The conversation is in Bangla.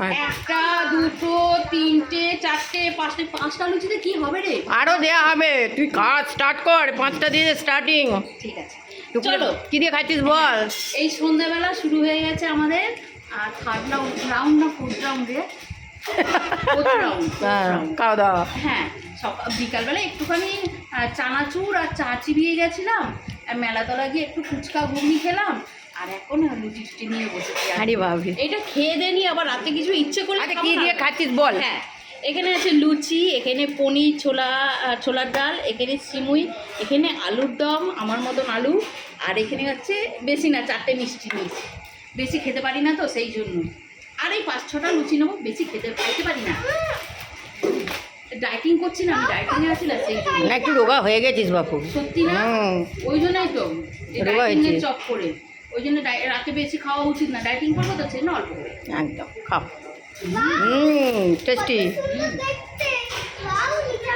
একটা দুটো তিনটে চারটে পাঁচটা লুচিতে কি হবে রে? আরও দেয়া হবে, তুই কাজ স্টার্ট কর, 5টা দিয়ে স্টার্টিং। ঠিক আছে, চলো। কি দিয়ে খাচ্ছিস বল? এই সন্ধ্যাবেলা শুরু হয়ে গেছে আমাদের থার্ড রাউন্ড না ফোর্থ রাউন্ডে খাওয়া দাওয়া। হ্যাঁ, বিকালবেলা একটুখানি চানাচুর আর চা চিবিয়ে গেছিলাম, আর মেলাতলা গিয়ে একটু ফুচকা ঘুগনি খেলাম, আর এখন লুচি টুচি নিয়ে বসেছি। আরে বাবরে, এটা খেয়ে দেনি, আবার রাতে কিছু ইচ্ছে করলে। আরে কি দিয়ে খাচ্ছিস বল? হ্যাঁ, এখানে আছে লুচি, এখানে পনির ছোলার ডাল, এখানে সিমুই, এখানে আলুর দম আমার মতন আলু, আর এখানে হচ্ছে বেশি না 4টে মিষ্টি নিয়েছি। বেশি খেতে পারি না তো সেই জন্য। আর এই 5-6টা লুচি নেবো, বেশি খেতে পারি না। ডায়েটিং করছি না, আমি ডায়েটিংয়ে আছি না সেই জন্য। একটু রোগা হয়ে গেছিস বাপু। সত্যি না, ওই জন্যই তো রোগা হয়েছিস। চপ করে, ওই জন্য রাতে বেশি খাওয়া উচিত না। ডায়েটিং করবো তো সেই জন্য অল্প করে একদম খাও। টেস্টি।